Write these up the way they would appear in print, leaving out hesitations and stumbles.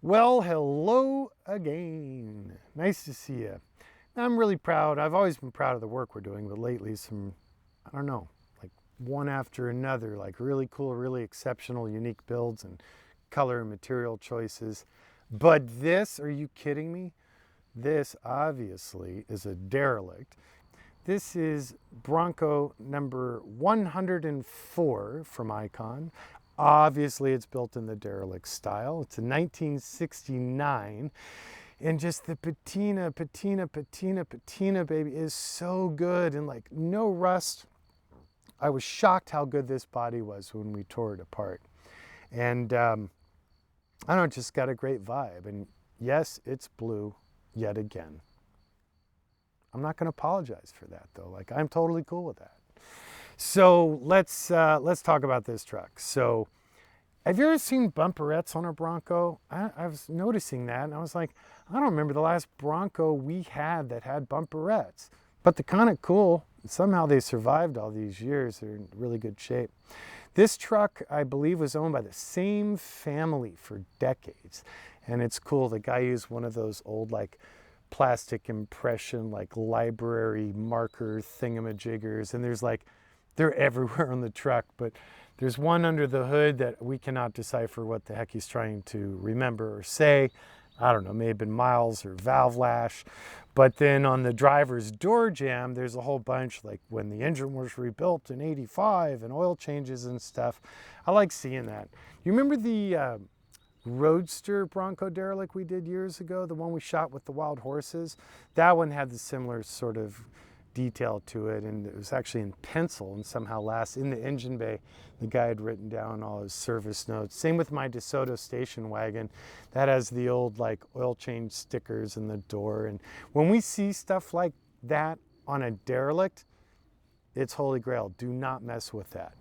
Well, hello again. Nice to see you. I'm really proud. I've always been proud of the work we're doing, but lately I don't know, like one after another, like really cool, really exceptional, unique builds and color and material choices. But this, are you kidding me? This obviously is a Derelict. This is Bronco number 104 from Icon. Obviously, it's built in the Derelict style. It's a 1969. And just the patina, baby, is so good. And like no rust. I was shocked how good this body was when we tore it apart. And I don't know, it just got a great vibe. And yes, it's blue yet again. I'm not going to apologize for that, though. Like, I'm totally cool with that. So let's talk about this truck. So, have you ever seen bumperettes on a Bronco? I was noticing that, and I was like, I don't remember the last Bronco we had that had bumperettes. But they're kind of cool. Somehow they survived all these years. They're in really good shape. This truck, I believe, was owned by the same family for decades. And it's cool. The guy used one of those old, like, plastic impression, like library marker thingamajiggers, and they're everywhere on the truck, but there's one under the hood that we cannot decipher what the heck he's trying to remember or say. I don't know, may have been miles or valve lash. But then on the driver's door jamb, there's a whole bunch, like when the engine was rebuilt in '85 and oil changes and stuff. I like seeing that. You remember the Roadster Bronco Derelict we did years ago, the one we shot with the wild horses? That one had the similar sort of detail to it, and it was actually in pencil, and somehow last in the engine bay the guy had written down all his service notes. Same with my DeSoto station wagon. That has the old like oil change stickers in the door. And when we see stuff like that on a Derelict, it's holy grail. Do not mess with that.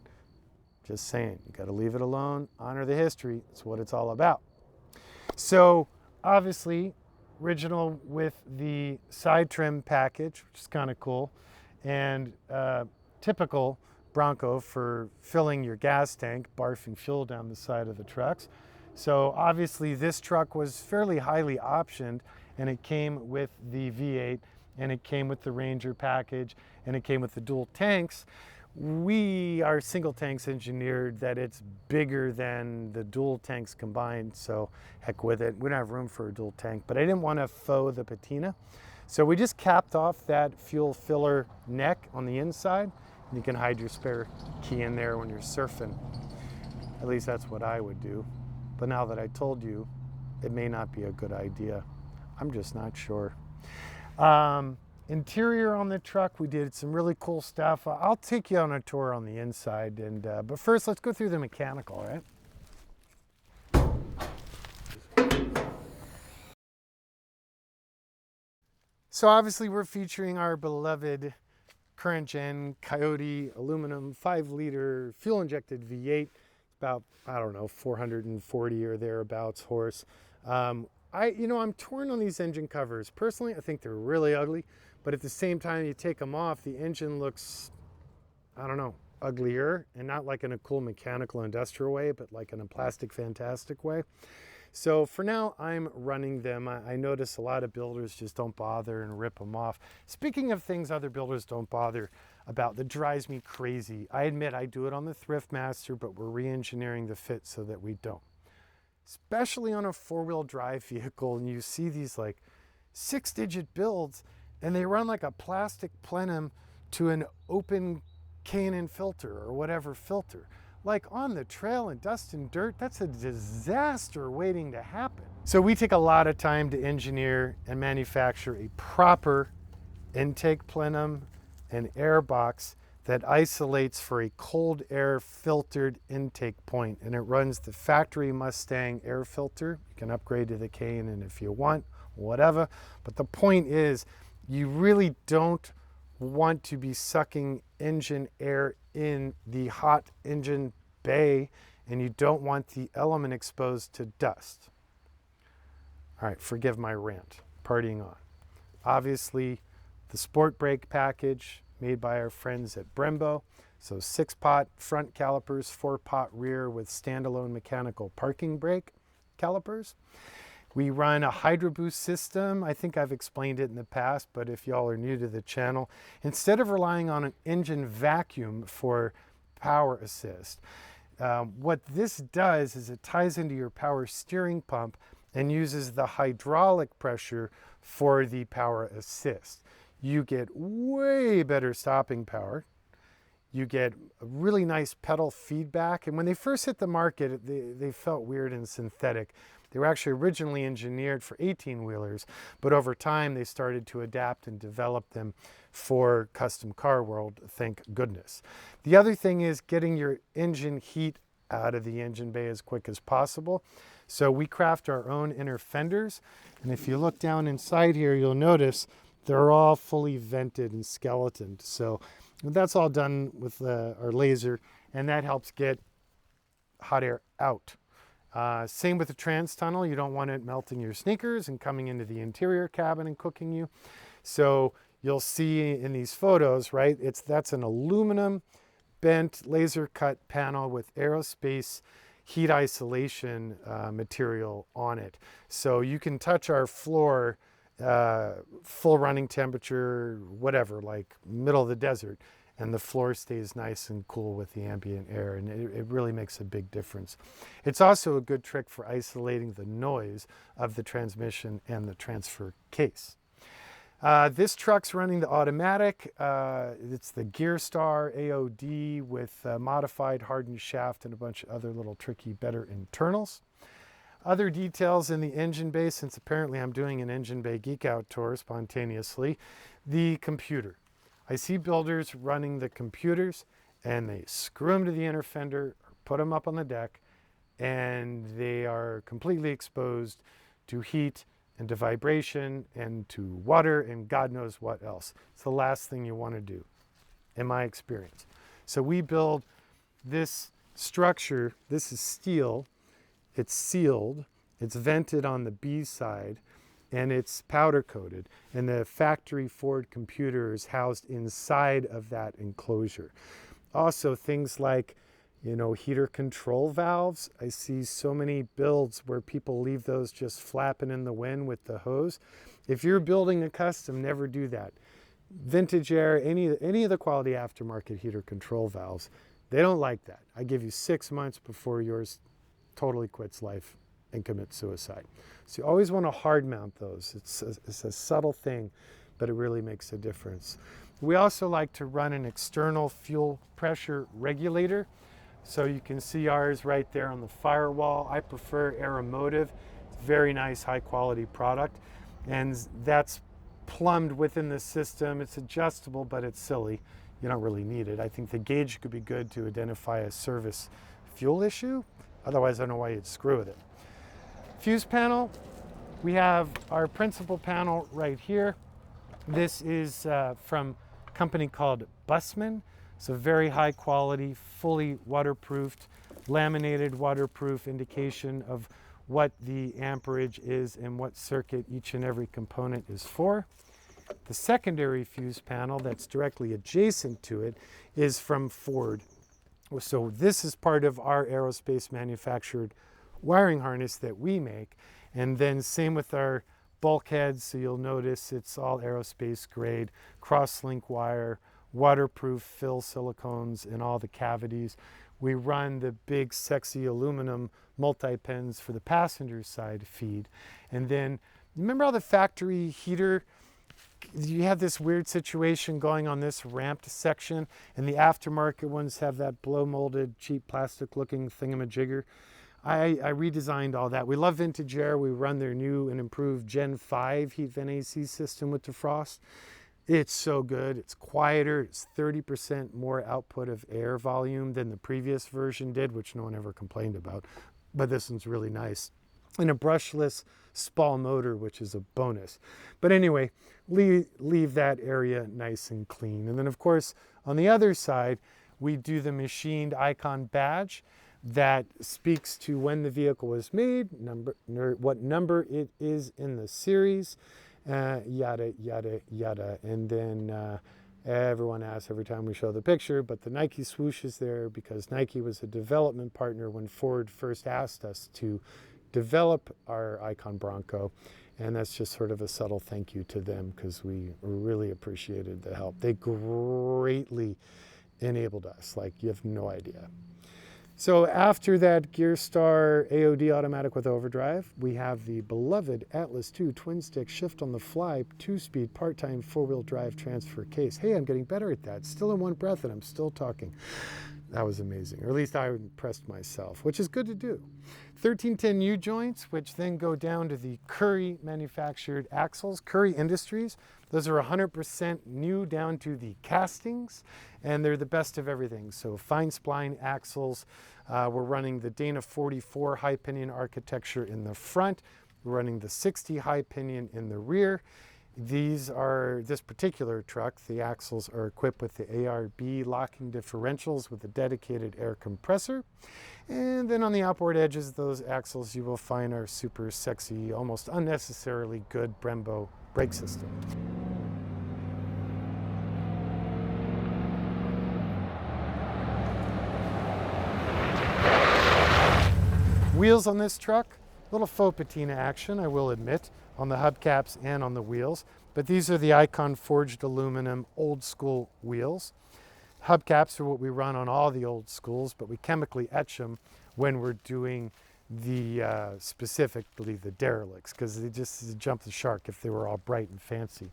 Just saying, you got to leave it alone, honor the history. It's what it's all about. So obviously, original with the side trim package, which is kind of cool, and typical Bronco for filling your gas tank, barfing fuel down the side of the trucks. So obviously this truck was fairly highly optioned, and it came with the V8, and it came with the Ranger package, and it came with the dual tanks. We are single tanks engineered that it's bigger than the dual tanks combined, so heck with it. We don't have room for a dual tank, but I didn't want to faux the patina. So we just capped off that fuel filler neck on the inside, and you can hide your spare key in there when you're surfing. At least that's what I would do. But now that I told you, it may not be a good idea. I'm just not sure. Interior on the truck, we did some really cool stuff. I'll take you on a tour on the inside, and but first let's go through the mechanical, right? So obviously we're featuring our beloved current gen Coyote aluminum 5-liter fuel injected V8, about, I don't know, 440 or thereabouts horse. I'm torn on these engine covers. Personally, I think they're really ugly. But at the same time, you take them off, the engine looks, I don't know, uglier, and not like in a cool mechanical industrial way, but like in a plastic fantastic way. So for now, I'm running them. I notice a lot of builders just don't bother and rip them off. Speaking of things other builders don't bother about, that drives me crazy. I admit I do it on the Thriftmaster, but we're re-engineering the fit so that we don't. Especially on a 4-wheel drive vehicle, and you see these like 6-digit builds, and they run like a plastic plenum to an open K&N filter or whatever filter. Like on the trail in dust and dirt, that's a disaster waiting to happen. So we take a lot of time to engineer and manufacture a proper intake plenum and air box that isolates for a cold air filtered intake point. And it runs the factory Mustang air filter. You can upgrade to the K&N if you want, whatever. But the point is, you really don't want to be sucking engine air in the hot engine bay, and you don't want the element exposed to dust. All right, forgive my rant. Partying on. Obviously, the sport brake package made by our friends at Brembo. So 6-pot front calipers, 4-pot rear with standalone mechanical parking brake calipers. We run a Hydro Boost system. I think I've explained it in the past, but if y'all are new to the channel, instead of relying on an engine vacuum for power assist, what this does is it ties into your power steering pump and uses the hydraulic pressure for the power assist. You get way better stopping power. You get a really nice pedal feedback. And when they first hit the market, they felt weird and synthetic. They were actually originally engineered for 18-wheelers, but over time they started to adapt and develop them for custom car world, thank goodness. The other thing is getting your engine heat out of the engine bay as quick as possible. So we craft our own inner fenders. And if you look down inside here, you'll notice they're all fully vented and skeletoned. So that's all done with our laser, and that helps get hot air out. Same with the trans tunnel. You don't want it melting your sneakers and coming into the interior cabin and cooking you. So you'll see in these photos, right? That's an aluminum bent laser cut panel with aerospace heat isolation material on it. So you can touch our floor, full running temperature, whatever, like middle of the desert, and the floor stays nice and cool with the ambient air, and it really makes a big difference. It's also a good trick for isolating the noise of the transmission and the transfer case. This truck's running the automatic. It's the Gearstar AOD with modified hardened shaft and a bunch of other little tricky, better internals. Other details in the engine bay, since apparently I'm doing an engine bay geek out tour spontaneously, the computer. I see builders running the computers and they screw them to the inner fender or put them up on the deck, and they are completely exposed to heat and to vibration and to water and God knows what else. It's the last thing you want to do, in my experience. So we build this structure. This is steel. It's sealed. It's vented on the B side, and it's powder coated. And the factory Ford computer is housed inside of that enclosure. Also, things like, heater control valves. I see so many builds where people leave those just flapping in the wind with the hose. If you're building a custom, never do that. Vintage Air, any of the quality aftermarket heater control valves, they don't like that. I give you 6 months before yours totally quits life and commits suicide. So you always want to hard mount those. It's a subtle thing, but it really makes a difference. We also like to run an external fuel pressure regulator. So you can see ours right there on the firewall. I prefer Aeromotive. Very nice, high quality product. And that's plumbed within the system. It's adjustable, but it's silly. You don't really need it. I think the gauge could be good to identify a service fuel issue. Otherwise, I don't know why you'd screw with it. Fuse panel. We have our principal panel right here. This is from a company called Bussmann. It's a very high quality, fully waterproofed, laminated waterproof indication of what the amperage is and what circuit each and every component is for. The secondary fuse panel that's directly adjacent to it is from Ford. So this is part of our aerospace manufactured wiring harness that we make. And then same with our bulkheads. So you'll notice it's all aerospace grade, cross-link wire, waterproof fill silicones in all the cavities. We run the big sexy aluminum multi-pins for the passenger side feed. And then remember how the factory heater, you have this weird situation going on this ramped section, and the aftermarket ones have that blow molded cheap plastic looking thingamajigger. I redesigned all that. We love Vintage Air. We run their new and improved Gen 5 heat vent AC system with defrost. It's so good. It's quieter. It's 30% more output of air volume than the previous version did, which no one ever complained about. But this one's really nice. And a brushless Spall motor, which is a bonus. But anyway, leave that area nice and clean. And then, of course, on the other side, we do the machined icon badge that speaks to when the vehicle was made, what number it is in the series, yada, yada, yada. And then everyone asks every time we show the picture, but the Nike swoosh is there because Nike was a development partner when Ford first asked us to develop our Icon Bronco. And that's just sort of a subtle thank you to them because we really appreciated the help. They greatly enabled us, like you have no idea. So after that Gearstar AOD automatic with overdrive, we have the beloved Atlas II twin stick shift on the fly, 2-speed part-time 4-wheel drive transfer case. Hey, I'm getting better at that. Still in one breath and I'm still talking. That was amazing, or at least I impressed myself, which is good to do. 1310 U-joints, which then go down to the Curry manufactured axles, Curry Industries. Those are 100% new down to the castings, and they're the best of everything. So fine spline axles. We're running the Dana 44 high pinion architecture in the front. We're running the 60 high pinion in the rear. This particular truck, the axles are equipped with the ARB locking differentials with a dedicated air compressor. And then on the outboard edges of those axles, you will find our super sexy, almost unnecessarily good Brembo brake system. Wheels on this truck, little faux patina action, I will admit, on the hubcaps and on the wheels, but these are the Icon forged aluminum old school wheels. Hubcaps are what we run on all the old schools, but we chemically etch them when we're doing the specifically the Derelicts, because they just jump the shark if they were all bright and fancy.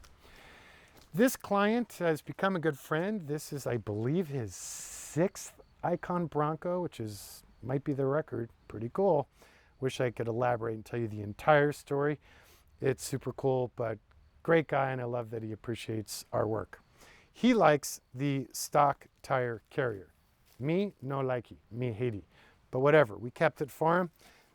This client has become a good friend. This is, I believe, his 6th Icon Bronco, which might be the record. Pretty cool. Wish I could elaborate and tell you the entire story. It's super cool, but great guy, and I love that he appreciates our work. He likes the stock tire carrier. Me, no likey. Me, hatey. But whatever, we kept it for him.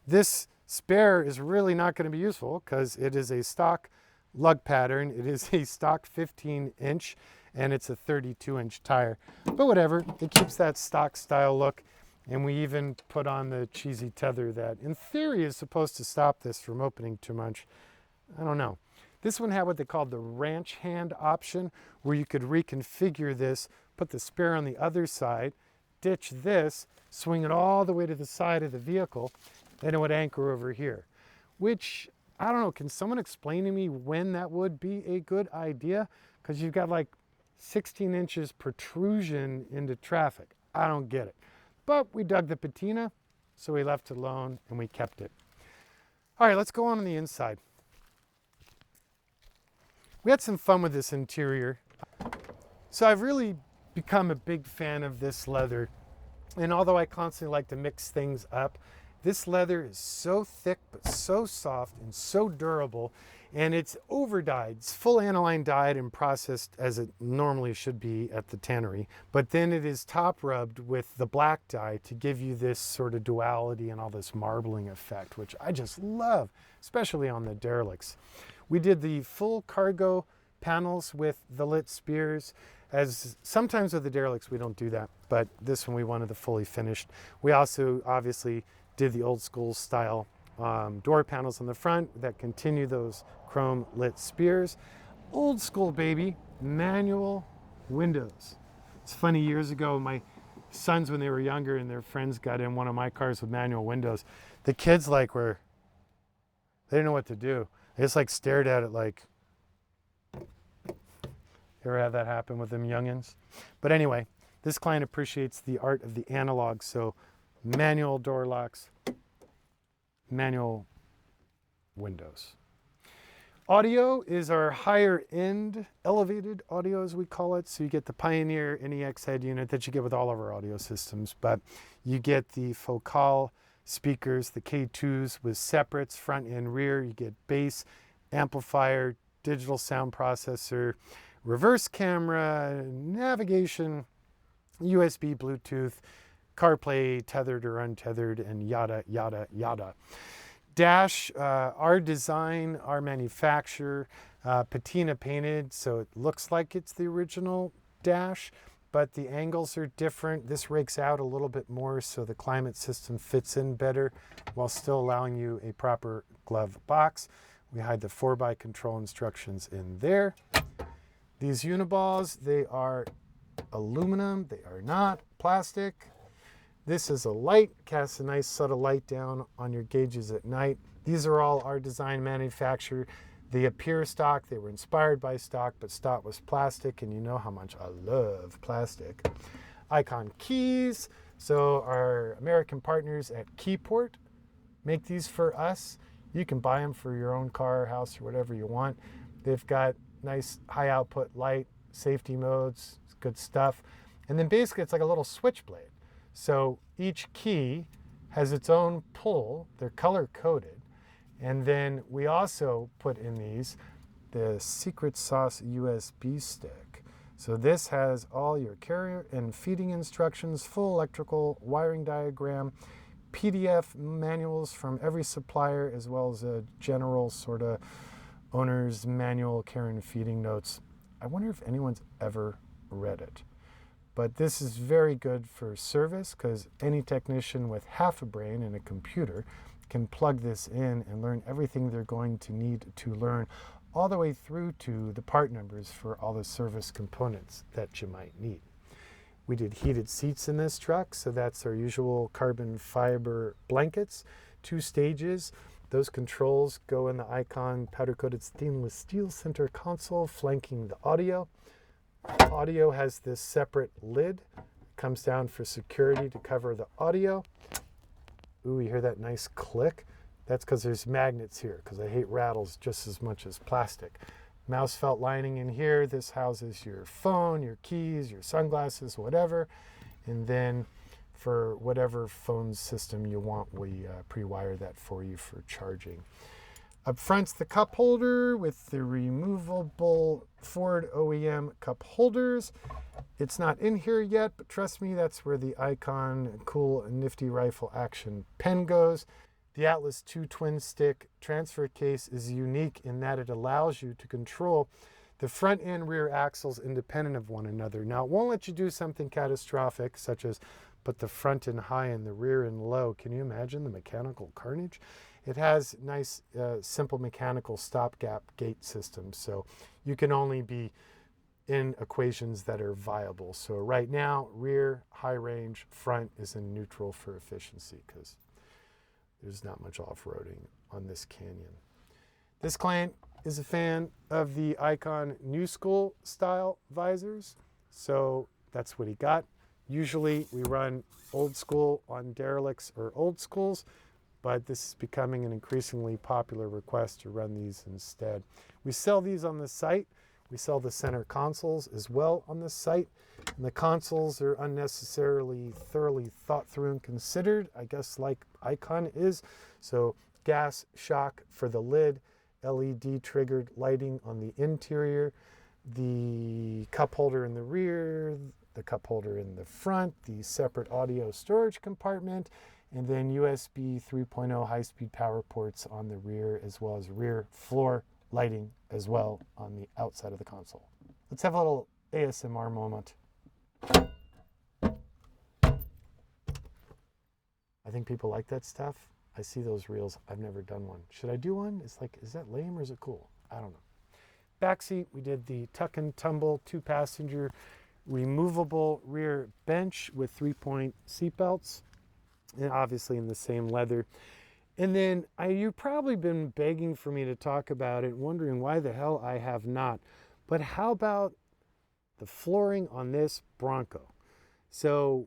This spare is really not going to be useful because it is a stock lug pattern. It is a stock 15-inch, and it's a 32-inch tire. But whatever, it keeps that stock style look. And we even put on the cheesy tether that, in theory, is supposed to stop this from opening too much. I don't know. This one had what they called the ranch hand option, where you could reconfigure this, put the spare on the other side, ditch this, swing it all the way to the side of the vehicle, then it would anchor over here. Which, I don't know, can someone explain to me when that would be a good idea? Because you've got like 16 inches protrusion into traffic. I don't get it. But we dug the patina, so we left it alone and we kept it. All right, let's go on the inside. We had some fun with this interior. So I've really become a big fan of this leather. And although I constantly like to mix things up, this leather is so thick, but so soft and so durable. And it's over-dyed. It's full aniline dyed and processed as it normally should be at the tannery. But then it is top rubbed with the black dye to give you this sort of duality and all this marbling effect, which I just love, especially on the Derelicts. We did the full cargo panels with the lit spears. As sometimes with the Derelicts we don't do that, but this one we wanted the fully finished. We also obviously did the old school style door panels on the front that continue those chrome lit spears. Old school, baby, manual windows. It's funny, years ago, my sons, when they were younger and their friends got in one of my cars with manual windows, the kids they didn't know what to do. They just stared at it like, you ever had that happen with them youngins? But anyway, this client appreciates the art of the analog, so manual door locks, manual windows. Audio is our higher end elevated audio, as we call it. So you get the Pioneer NEX head unit that you get with all of our audio systems, but you get the Focal speakers, the K2s with separates, front and rear. You get bass, amplifier, digital sound processor, reverse camera, navigation, USB, Bluetooth, CarPlay, tethered or untethered, and yada, yada, yada. Dash, our design, our manufacture, patina painted, so it looks like it's the original dash, but the angles are different. This rakes out a little bit more so the climate system fits in better while still allowing you a proper glove box. We hide the 4x control instructions in there. These uniballs, they are aluminum, they are not plastic. This is a light, casts a nice subtle light down on your gauges at night. These are all our design manufactured. They appear stock, they were inspired by stock, but stock was plastic, and you know how much I love plastic. Icon keys, so our American partners at Keyport make these for us. You can buy them for your own car, house, or whatever you want. They've got nice high output light, safety modes, good stuff. And then basically it's like a little switchblade. So each key has its own pull. They're color coded. And then we also put in these the secret sauce USB stick. So this has all your carrier and feeding instructions, full electrical wiring diagram, PDF manuals from every supplier, as well as a general sort of owner's manual, care and feeding notes. I wonder if anyone's ever read it. But this is very good for service because any technician with half a brain and a computer can plug this in and learn everything they're going to need to learn, all the way through to the part numbers for all the service components that you might need. We did heated seats in this truck, so that's our usual carbon fiber blankets, 2 stages. Those controls go in the Icon powder-coated stainless steel center console flanking the audio. Audio has this separate lid, comes down for security to cover the audio. Ooh, you hear that nice click? That's because there's magnets here, because I hate rattles just as much as plastic. Mouse felt lining in here. This houses your phone, your keys, your sunglasses, whatever. And then for whatever phone system you want, we pre-wire that for you for charging. Up front's the cup holder with the removable Ford OEM cup holders. It's not in here yet, but trust me, that's where the Icon cool nifty rifle action pen goes. The Atlas 2 twin stick transfer case is unique in that it allows you to control the front and rear axles independent of one another. Now, it won't let you do something catastrophic, such as put the front in high and the rear in low. Can you imagine the mechanical carnage? It has nice, simple mechanical stopgap gate systems, so you can only be in equations that are viable. So right now, rear, high range, front is in neutral for efficiency because there's not much off-roading on this Canyon. This client is a fan of the Icon New School style visors, so that's what he got. Usually we run old school on Derelicts or old schools, but this is becoming an increasingly popular request to run these instead. We sell these on the site. We sell the center consoles as well on the site. And the consoles are unnecessarily thoroughly thought through and considered, I guess like Icon is. So gas shock for the lid, LED triggered lighting on the interior, the cup holder in the rear, the cup holder in the front, the separate audio storage compartment, and then USB 3.0 high-speed power ports on the rear, as well as rear floor lighting as well on the outside of the console. Let's have a little ASMR moment. I think people like that stuff. I see those reels. I've never done one. Should I do one? It's like, is that lame or is it cool? I don't know. Backseat, we did the tuck and tumble 2-passenger removable rear bench with 3-point seat belts, and obviously in the same leather. And then you've probably been begging for me to talk about it, wondering why the hell I have not. But how about the flooring on this Bronco? So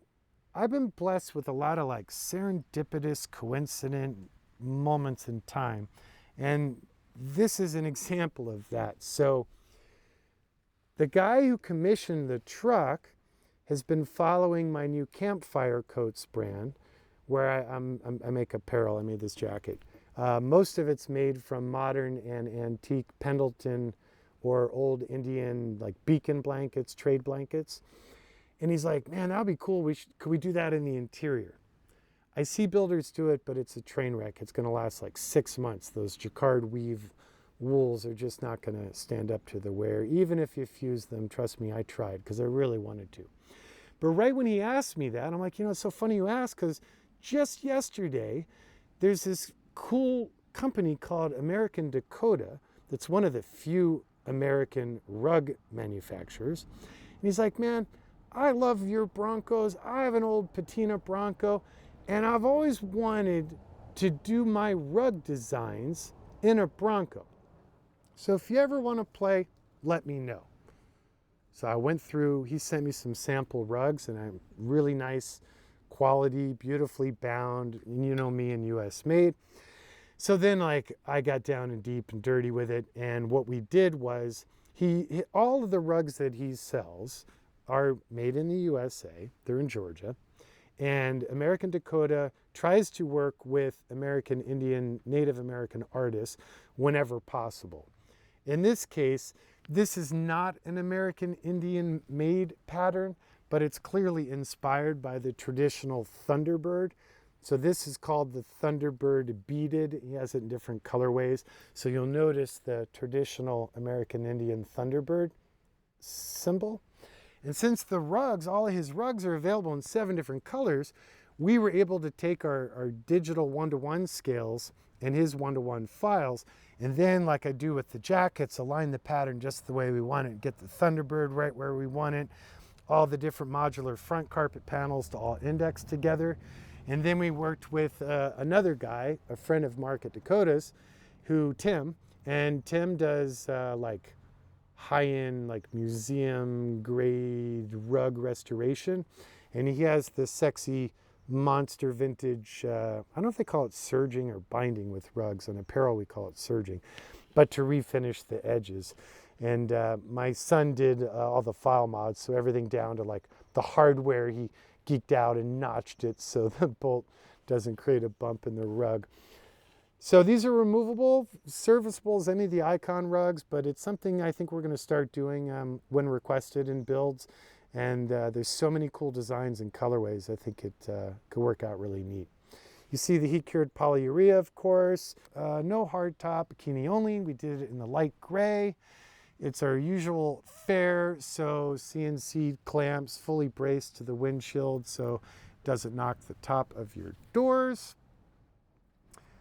I've been blessed with a lot of like serendipitous, coincident moments in time. And this is an example of that. So the guy who commissioned the truck has been following my new Campfire Coats brand, where I make apparel. I made this jacket. Most of it's made from modern and antique Pendleton or old Indian like beacon blankets, trade blankets. And he's like, man, that'd be cool. Could we do that in the interior? I see builders do it, but it's a train wreck. It's gonna last like 6 months. Those jacquard weave wools are just not gonna stand up to the wear. Even if you fuse them, trust me, I tried because I really wanted to. But right when he asked me that, I'm like, it's so funny you ask, because just yesterday, there's this cool company called American Dakota that's one of the few American rug manufacturers. And he's like, man, I love your Broncos. I have an old patina Bronco, and I've always wanted to do my rug designs in a Bronco. So if you ever want to play, let me know. So I went through, he sent me some sample rugs, and I'm really nice quality, beautifully bound, and you know me, and US made. So then I got down and deep and dirty with it, and what we did was all of the rugs that he sells are made in the USA. They're in Georgia, and American Dakota tries to work with American Indian, Native American artists whenever possible. In this case, this is not an American Indian made pattern, but it's clearly inspired by the traditional Thunderbird. So this is called the Thunderbird beaded. He has it in different colorways. So you'll notice the traditional American Indian Thunderbird symbol. And since the rugs, all of his rugs are available in 7 different colors, we were able to take our digital 1-to-1 scales and his 1-to-1 files, and then, like I do with the jackets, align the pattern just the way we want it, get the Thunderbird right where we want it, all the different modular front carpet panels to all index together. And then we worked with another guy, a friend of Mark at Dakota's, Tim does like high-end, like museum grade rug restoration. And he has this sexy monster vintage, I don't know if they call it serging or binding with rugs. On apparel we call it serging, but to refinish the edges. And my son did all the file mods, so everything down to like the hardware. He geeked out and notched it so the bolt doesn't create a bump in the rug. So these are removable, serviceable as any of the Icon rugs, but it's something I think we're going to start doing when requested in builds. And there's so many cool designs and colorways. I think it could work out really neat. You see the heat-cured polyurea, of course. No hard top, bikini only. We did it in the light gray. It's our usual fare, so CNC clamps fully braced to the windshield so it doesn't knock the top of your doors.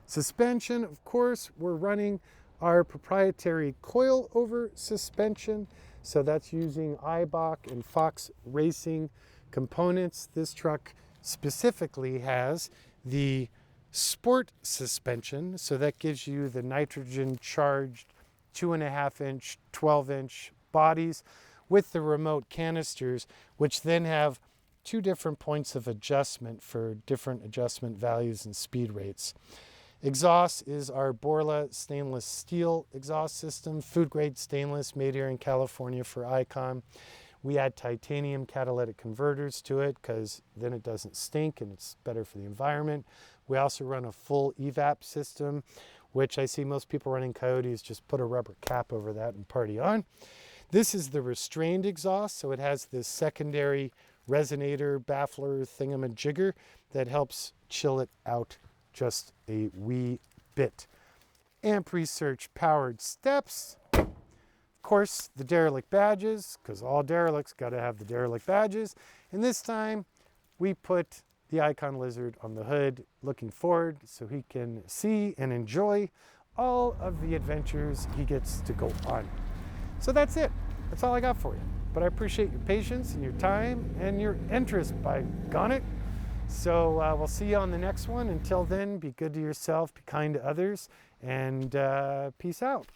Suspension, of course, we're running our proprietary coil-over suspension. So that's using Eibach and Fox Racing components. This truck specifically has the sport suspension, so that gives you the nitrogen-charged 2.5-inch, 12-inch bodies with the remote canisters, which then have 2 different points of adjustment for different adjustment values and speed rates. Exhaust is our Borla stainless steel exhaust system, food grade stainless, made here in California for Icon. We add titanium catalytic converters to it because then it doesn't stink and it's better for the environment. We also run a full evap system, which I see most people running Coyotes just put a rubber cap over that and party on. This is the restrained exhaust, so it has this secondary resonator, baffler, thingamajigger that helps chill it out just a wee bit. Amp Research powered steps. Of course, the Derelict badges, because all Derelicts got to have the Derelict badges. And this time, we put the Icon Lizard on the hood, looking forward so he can see and enjoy all of the adventures he gets to go on. So that's it. That's all I got for you. But I appreciate your patience and your time and your interest, by gone it. So we'll see you on the next one. Until then, be good to yourself, be kind to others, and peace out.